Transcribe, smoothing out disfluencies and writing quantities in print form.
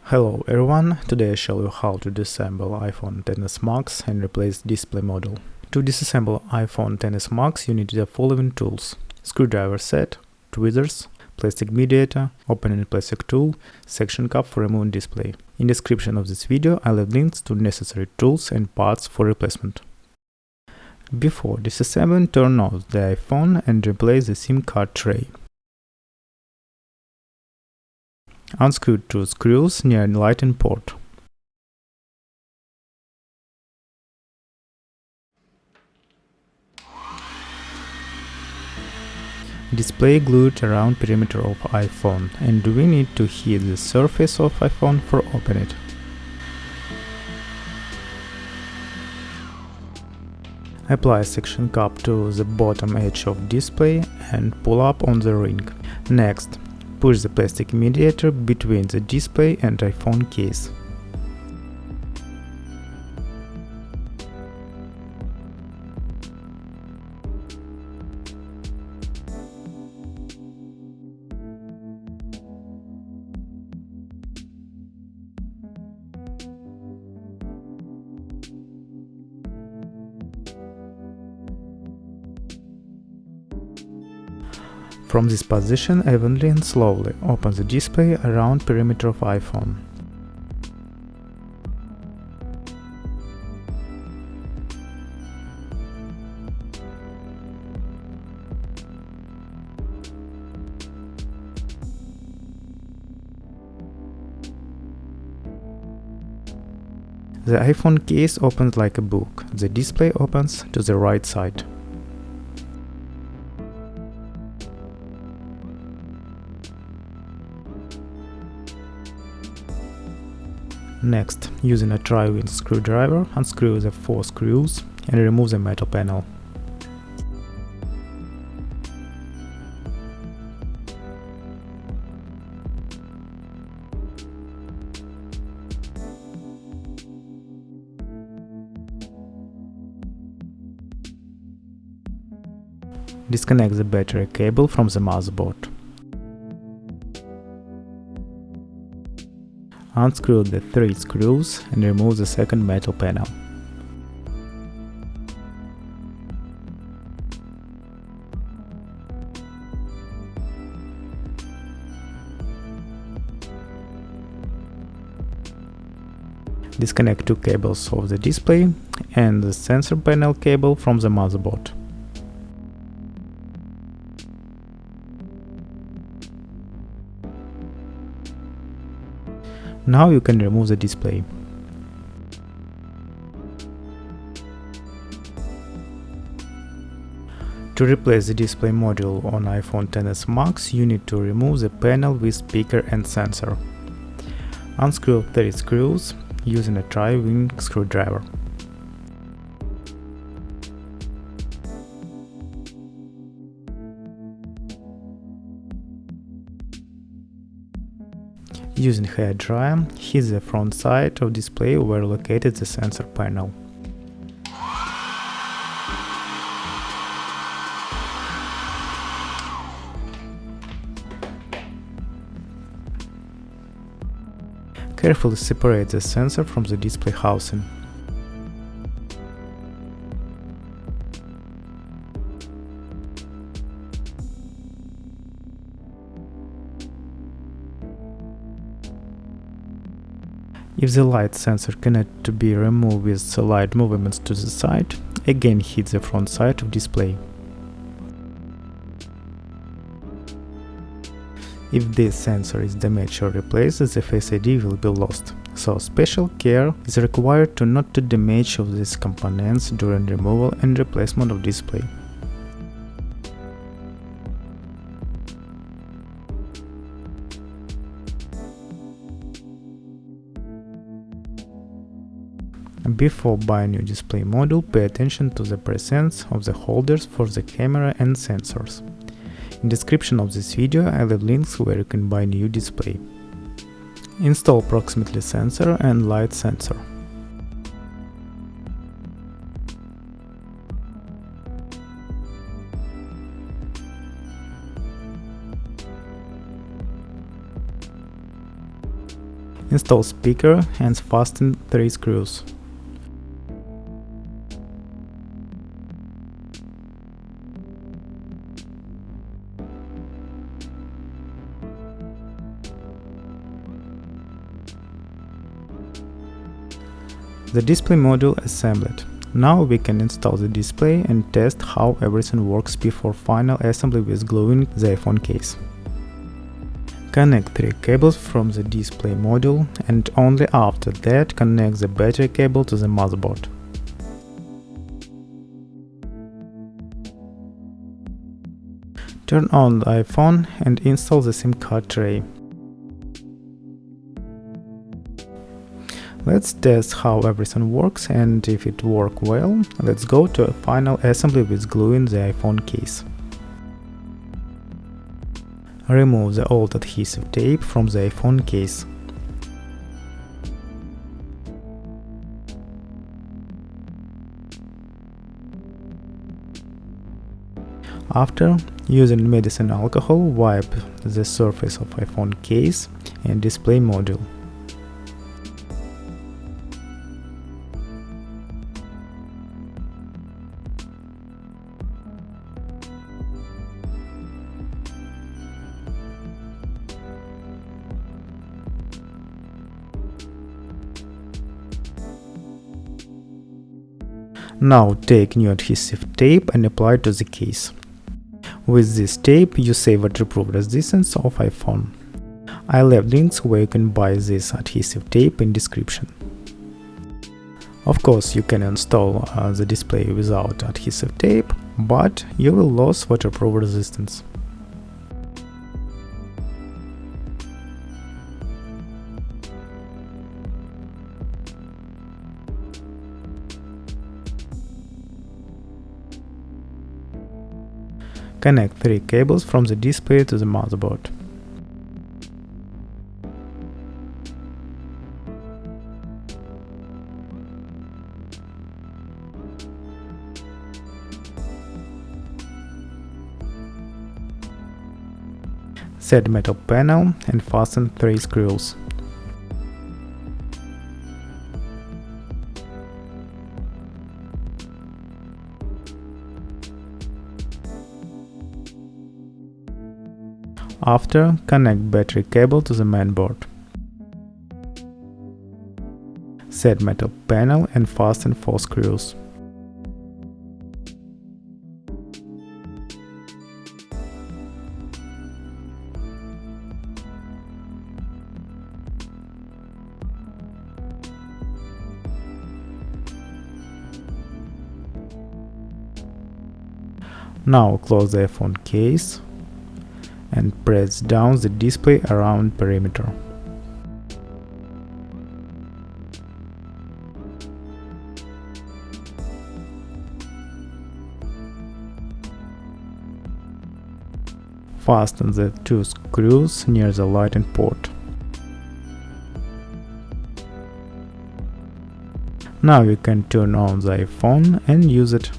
Hello everyone, today I show you how to disassemble iPhone XS Max and replace display module. To disassemble iPhone XS Max you need the following tools: screwdriver set, tweezers, plastic mediator, opening plastic tool, section cup for removing display. In description of this video I leave links to necessary tools and parts for replacement. Before disassembling, turn off the iPhone and replace the SIM card tray. Unscrew two screws near the lighting port. Display glued around perimeter of iPhone, and we need to hit the surface of iPhone for open it. Apply section cup to the bottom edge of display and pull up on the ring. Next, push the plastic mediator between the display and iPhone case. From this position, evenly and slowly open the display around perimeter of iPhone. The iPhone case opens like a book. The display opens to the right side. Next, using a tri-wing screwdriver, unscrew the 4 screws and remove the metal panel. Disconnect the battery cable from the motherboard. Unscrew the 3 screws and remove the second metal panel. Disconnect 2 cables of the display and the sensor panel cable from the motherboard. Now you can remove the display. To replace the display module on iPhone XS Max, you need to remove the panel with speaker and sensor. Unscrew 3 screws using a tri-wing screwdriver. Using hair dryer, hit the front side of display where located the sensor panel. Carefully separate the sensor from the display housing. If the light sensor cannot be removed with slight movements to the side, again hit the front side of display. If this sensor is damaged or replaced, the Face ID will be lost, so special care is required to not to damage of these components during removal and replacement of display. Before buying new display module, pay attention to the presence of the holders for the camera and sensors. In description of this video I leave links where you can buy new display. Install proximity sensor and light sensor. Install speaker and fasten 3 screws. The display module assembled. Now we can install the display and test how everything works before final assembly with gluing the iPhone case. Connect 3 cables from the display module and only after that connect the battery cable to the motherboard. Turn on the iPhone and install the SIM card tray. Let's test how everything works, and if it works well, let's go to a final assembly with gluing the iPhone case. Remove the old adhesive tape from the iPhone case. After, using medicine alcohol, wipe the surface of iPhone case and display module. Now take new adhesive tape and apply it to the case. With this tape you save waterproof resistance of iPhone. I left links where you can buy this adhesive tape in description. Of course, you can install the display without adhesive tape, but you will lose waterproof resistance. Connect 3 cables from the display to the motherboard. Set metal panel and fasten 3 screws. After, connect battery cable to the main board. Set metal panel and fasten 4 screws. Now close the iPhone case and press down the display around perimeter. Fasten the 2 screws near the lighting port. Now you can turn on the iPhone and use it.